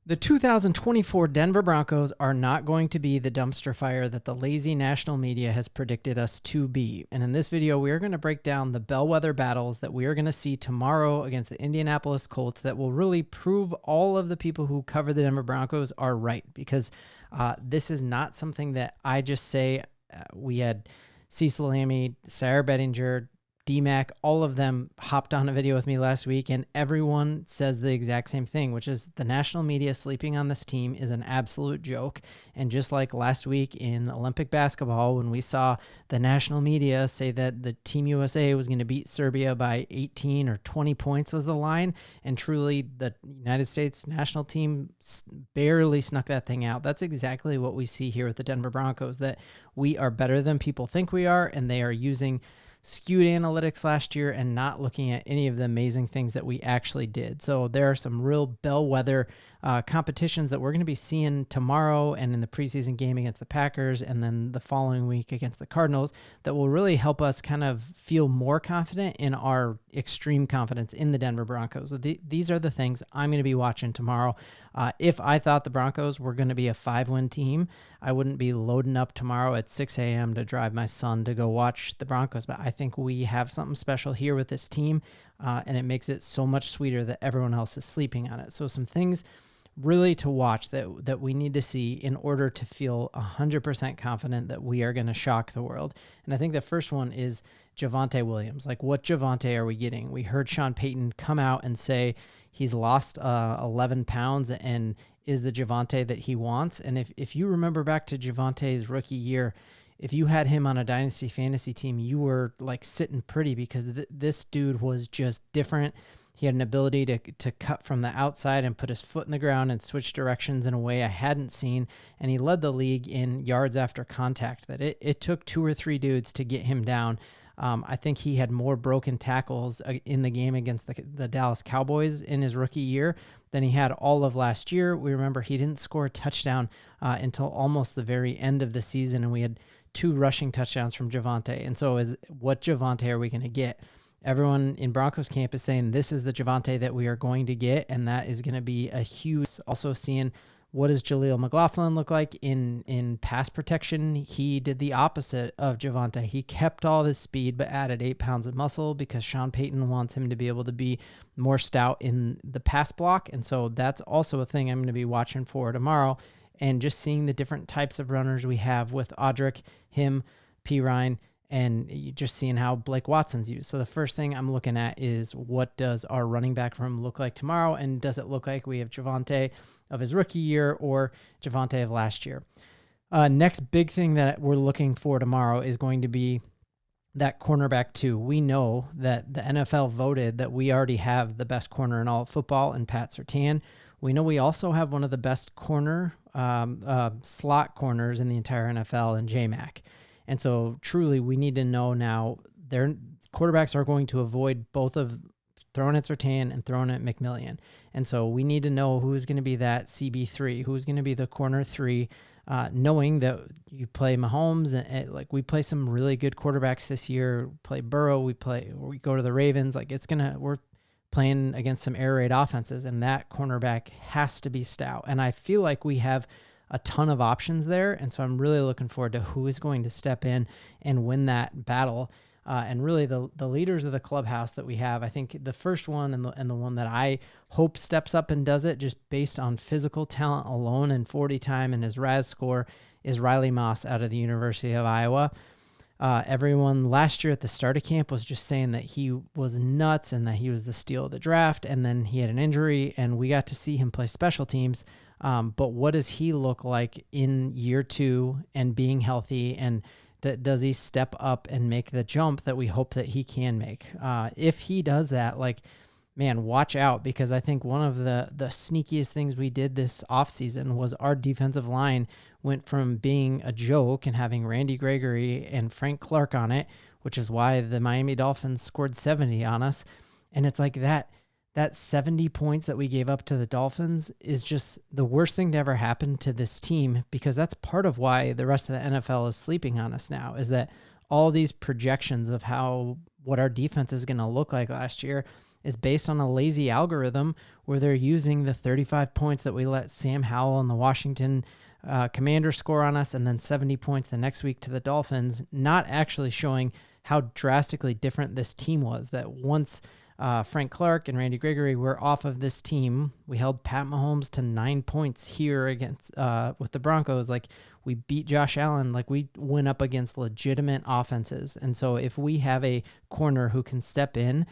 The 2024 Denver Broncos are not going to be the dumpster fire that the lazy national media has predicted us to be. And in this video, we are going to break down the bellwether battles that we are going to see tomorrow against the Indianapolis Colts that will really prove all of the people who cover the Denver Broncos are right. Because this is not something that I just say. We had Cecil Lammey, Sarah Bettinger, D-Mac, all of them hopped on a video with me last week, and everyone says the exact same thing, which is the national media sleeping on this team is an absolute joke. And just like last week in Olympic basketball, when we saw the national media say that the Team USA was going to beat Serbia by 18 or 20 points was the line, and truly the United States national team barely snuck that thing out. That's exactly what we see here with the Denver Broncos, that we are better than people think we are, and they are using skewed analytics last year and not looking at any of the amazing things that we actually did. So there are some real bellwether competitions that we're going to be seeing tomorrow and in the preseason game against the Packers and then the following week against the Cardinals that will really help us kind of feel more confident in our extreme confidence in the Denver Broncos. So these are the things I'm going to be watching tomorrow. If I thought the Broncos were going to be a 5-win team, I wouldn't be loading up tomorrow at 6 a.m. to drive my son to go watch the Broncos. But I think we have something special here with this team, and it makes it so much sweeter that everyone else is sleeping on it. So some things really to watch that we need to see in order to feel 100% confident that we are going to shock the world. And I think the first one is Javonte Williams. Like, what Javonte are we getting? We heard Sean Payton come out and say he's lost 11 pounds and is the Javonte that he wants. And if you remember back to Javonte's rookie year, if you had him on a dynasty fantasy team, you were like sitting pretty because this dude was just different. He had an ability to cut from the outside and put his foot in the ground and switch directions in a way I hadn't seen. And he led the league in yards after contact. That it took 2 or 3 dudes to get him down. I think he had more broken tackles in the game against the Dallas Cowboys in his rookie year than he had all of last year. We remember he didn't score a touchdown until almost the very end of the season, and we had 2 rushing touchdowns from Javonte. And so what Javonte are we going to get? Everyone in Broncos camp is saying this is the Javonte that we are going to get, and that is going to be a huge. Also seeing what does Jaleel McLaughlin look like in pass protection. He did the opposite of Javonte. He kept all his speed but added 8 pounds of muscle because Sean Payton wants him to be able to be more stout in the pass block, and so that's also a thing I'm going to be watching for tomorrow, and just seeing the different types of runners we have with Audric, him, P. Ryan, and just seeing how Blake Watson's used. So the first thing I'm looking at is what does our running back room look like tomorrow, and does it look like we have Javonte of his rookie year or Javonte of last year? Next big thing that we're looking for tomorrow is going to be that cornerback 2. We know that the NFL voted that we already have the best corner in all of football in Pat Surtain. We know we also have one of the best slot corners in the entire NFL in J-Mac. And so truly we need to know now their quarterbacks are going to avoid both of throwing at Surtain and throwing at McMillian. And so we need to know who's going to be that CB3, who's going to be the corner 3, knowing that you play Mahomes and like we play some really good quarterbacks this year, play Burrow, we go to the Ravens, like we're playing against some air raid offenses, and that cornerback has to be stout. And I feel like we have a ton of options there, and so I'm really looking forward to who is going to step in and win that battle. And really the leaders of the clubhouse that we have, I think the first one and the one that I hope steps up and does it just based on physical talent alone and 40 time and his RAS score is Riley Moss out of the University of Iowa. Everyone last year at the start of camp was just saying that he was nuts and that he was the steal of the draft, and then he had an injury, and we got to see him play special teams. But what does he look like in year 2 and being healthy, and does he step up and make the jump that we hope that he can make? If he does that, like, man, watch out, because I think one of the sneakiest things we did this offseason was our defensive line went from being a joke and having Randy Gregory and Frank Clark on it, which is why the Miami Dolphins scored 70 on us. And it's like that 70 points that we gave up to the Dolphins is just the worst thing to ever happen to this team, because that's part of why the rest of the NFL is sleeping on us now, is that all these projections of what our defense is going to look like last year is based on a lazy algorithm where they're using the 35 points that we let Sam Howell and the Washington Commanders score on us, and then 70 points the next week to the Dolphins, not actually showing how drastically different this team was. That once Frank Clark and Randy Gregory were off of this team, we held Pat Mahomes to 9 points here against with the Broncos. Like, we beat Josh Allen. Like, we went up against legitimate offenses. And so if we have a corner who can step in,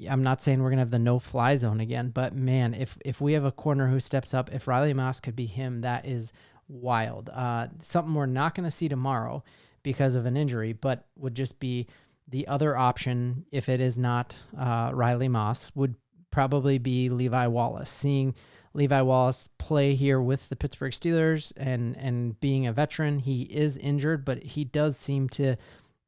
I'm not saying we're going to have the no-fly zone again, but man, if we have a corner who steps up, if Riley Moss could be him, that is wild. Something we're not going to see tomorrow because of an injury, but would just be the other option if it is not Riley Moss, would probably be Levi Wallace. Seeing Levi Wallace play here with the Pittsburgh Steelers and being a veteran, he is injured, but he does seem to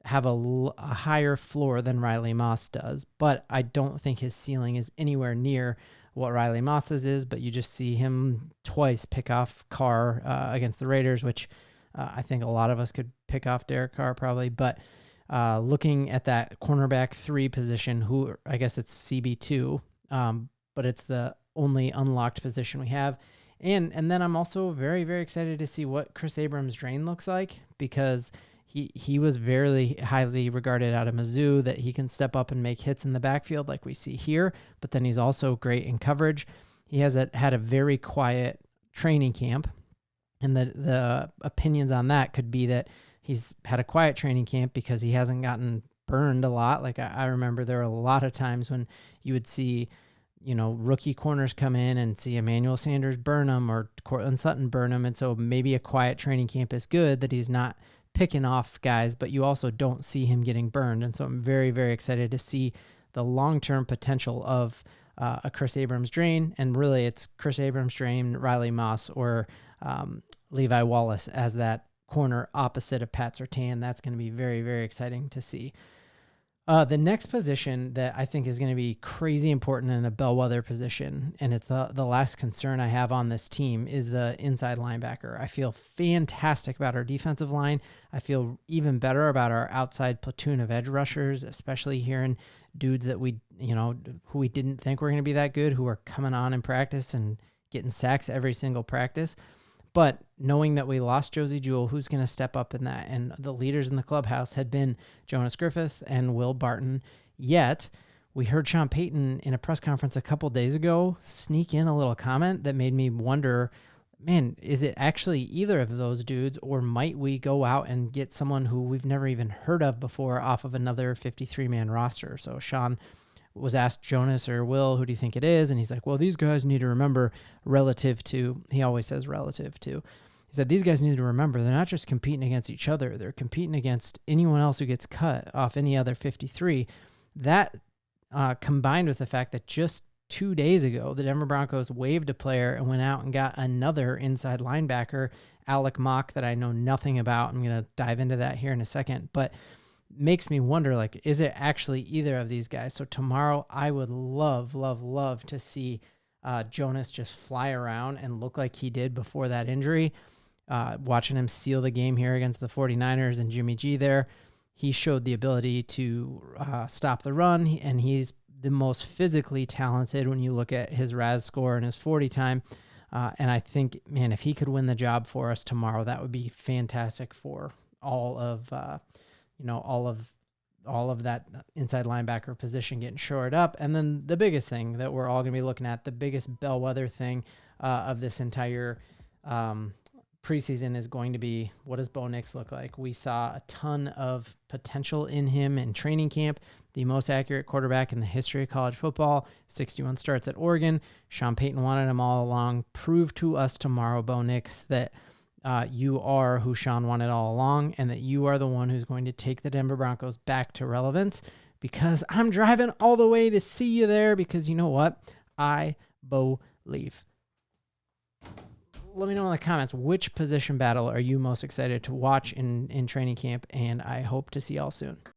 have a higher floor than Riley Moss does. But I don't think his ceiling is anywhere near what Riley Moss's is, but you just see him twice pick off Carr against the Raiders, which I think a lot of us could pick off Derek Carr probably. But looking at that cornerback 3 position, who I guess it's CB2, but it's the only unlocked position we have. And then I'm also very, very excited to see what Kris Abrahms Draine looks like, because he was very highly regarded out of Mizzou, that he can step up and make hits in the backfield like we see here, but then he's also great in coverage. He has had a very quiet training camp, and the opinions on that could be that he's had a quiet training camp because he hasn't gotten burned a lot. Like, I remember there were a lot of times when you would see, rookie corners come in and see Emmanuel Sanders burn him or Cortland Sutton burn him. And so maybe a quiet training camp is good, that he's not picking off guys, but you also don't see him getting burned. And so I'm very, very excited to see the long-term potential of a Kris Abrahms Draine. And really it's Kris Abrahms Draine, Riley Moss, or Levi Wallace as that corner opposite of Pat Surtain. That's going to be very, very exciting to see. The next position that I think is going to be crazy important in a bellwether position, and it's the last concern I have on this team, is the inside linebacker. I feel fantastic about our defensive line. I feel even better about our outside platoon of edge rushers, especially hearing dudes that who we didn't think were going to be that good, who are coming on in practice and getting sacks every single practice. But knowing that we lost Josie Jewell, who's going to step up in that? And the leaders in the clubhouse had been Jonas Griffith and Will Barton. Yet we heard Sean Payton in a press conference a couple days ago sneak in a little comment that made me wonder, man, is it actually either of those dudes, or might we go out and get someone who we've never even heard of before off of another 53-man roster? So Sean was asked, Jonas or Will, who do you think it is? And he's like, well, these guys need to remember relative to, he always says relative to. He said, these guys need to remember they're not just competing against each other. They're competing against anyone else who gets cut off any other 53. That combined with the fact that just 2 days ago, the Denver Broncos waived a player and went out and got another inside linebacker, Alec Mock, that I know nothing about. I'm going to dive into that here in a second, but makes me wonder, like, is it actually either of these guys? So tomorrow I would love, love, love to see Jonas just fly around and look like he did before that injury. Watching him seal the game here against the 49ers and Jimmy G there, he showed the ability to stop the run, and he's the most physically talented when you look at his RAS score and his 40 time. And I think, man, if he could win the job for us tomorrow, that would be fantastic for all of that inside linebacker position getting shored up. And then the biggest thing that we're all going to be looking at, the biggest bellwether thing of this entire preseason, is going to be, what does Bo Nix look like? We saw a ton of potential in him in training camp, the most accurate quarterback in the history of college football, 61 starts at Oregon. Sean Payton wanted him all along. Prove to us tomorrow, Bo Nix, that you are who Sean wanted all along, and that you are the one who's going to take the Denver Broncos back to relevance, because I'm driving all the way to see you there, because you know what? I believe. Let me know in the comments, which position battle are you most excited to watch in training camp, and I hope to see y'all soon.